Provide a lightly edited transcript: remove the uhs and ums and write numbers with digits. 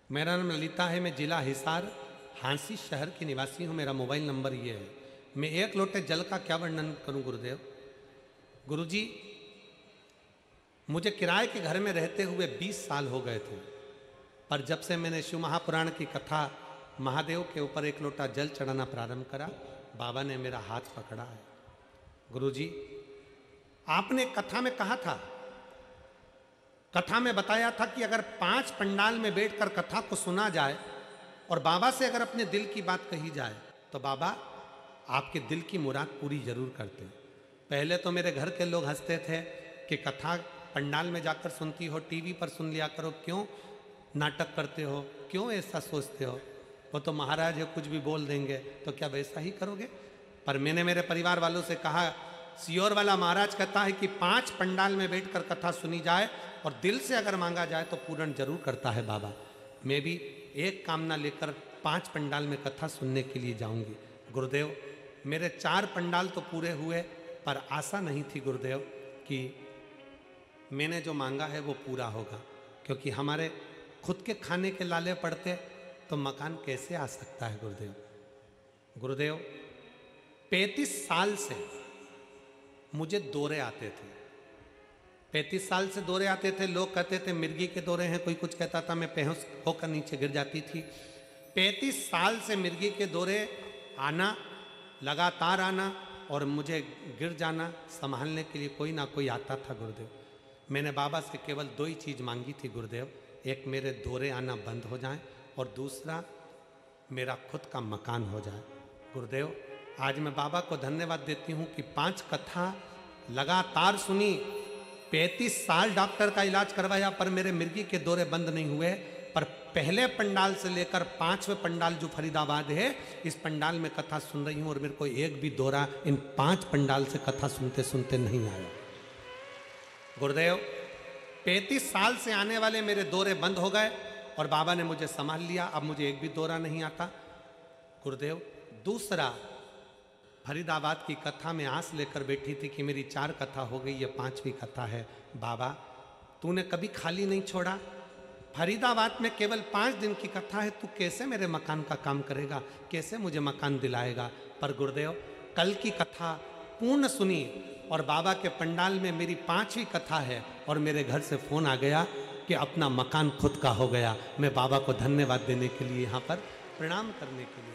मेरा नाम ललिता है, मैं जिला हिसार हांसी शहर की निवासी हूँ। मेरा मोबाइल नंबर ये है। मैं एक लोटे जल का क्या वर्णन करूँ गुरुदेव। गुरुजी, मुझे किराए के घर में रहते हुए 20 साल हो गए थे, पर जब से मैंने शिव महापुराण की कथा महादेव के ऊपर एक लोटा जल चढ़ाना प्रारंभ करा, बाबा ने मेरा हाथ पकड़ा है। गुरुजी, आपने कथा में कहा था, कथा में बताया था कि अगर 5 पंडाल में बैठकर कथा को सुना जाए और बाबा से अगर अपने दिल की बात कही जाए तो बाबा आपके दिल की मुराद पूरी जरूर करते। पहले तो मेरे घर के लोग हंसते थे कि कथा पंडाल में जाकर सुनती हो, टीवी पर सुन लिया करो, क्यों नाटक करते हो, क्यों ऐसा सोचते हो, वो तो महाराज है, कुछ भी बोल देंगे, तो क्या वैसा ही करोगे। पर मैंने मेरे परिवार वालों से कहा, सियोर वाला महाराज कहता है कि 5 पंडाल में बैठकर कथा सुनी जाए और दिल से अगर मांगा जाए तो पूर्ण जरूर करता है बाबा। मैं भी एक कामना लेकर 5 पंडाल में कथा सुनने के लिए जाऊंगी। गुरुदेव, मेरे 4 पंडाल तो पूरे हुए, पर आशा नहीं थी गुरुदेव कि मैंने जो मांगा है वो पूरा होगा, क्योंकि हमारे खुद के खाने के लाले पड़ते तो मकान कैसे आ सकता है गुरुदेव। गुरुदेव, 35 साल से मुझे दौरे आते थे, 35 साल से दौरे आते थे। लोग कहते थे मिर्गी के दौरे हैं, कोई कुछ कहता था, मैं बेहोश होकर नीचे गिर जाती थी। 35 साल से मिर्गी के दौरे आना, लगातार आना और मुझे गिर जाना, संभालने के लिए कोई ना कोई आता था गुरुदेव। मैंने बाबा से केवल 2 ही चीज़ मांगी थी गुरुदेव, एक मेरे दौरे आना बंद हो जाए और दूसरा मेरा खुद का मकान हो जाए। गुरुदेव, आज मैं बाबा को धन्यवाद देती हूँ कि 5 कथा लगातार सुनी, 35 साल डॉक्टर का इलाज करवाया, पर मेरे मिर्गी के दौरे बंद नहीं हुए। पर पहले पंडाल से लेकर 5वें पंडाल जो फरीदाबाद है, इस पंडाल में कथा सुन रही हूँ और मेरे को एक भी दौरा इन 5 पंडाल से कथा सुनते सुनते नहीं आया। गुरुदेव, 35 साल से आने वाले मेरे दौरे बंद हो गए और बाबा ने मुझे संभाल लिया, अब मुझे एक भी दौरा नहीं आता। गुरुदेव, दूसरा, फरीदाबाद की कथा में आस लेकर बैठी थी कि मेरी 4 कथा हो गई, ये 5वीं कथा है। बाबा, तूने कभी खाली नहीं छोड़ा, फरीदाबाद में केवल 5 दिन की कथा है, तू कैसे मेरे मकान का काम करेगा, कैसे मुझे मकान दिलाएगा। पर गुरुदेव, कल की कथा पूर्ण सुनी और बाबा के पंडाल में मेरी 5वीं कथा है और मेरे घर से फ़ोन आ गया कि अपना मकान खुद का हो गया। मैं बाबा को धन्यवाद देने के लिए यहाँ पर प्रणाम करने के लिए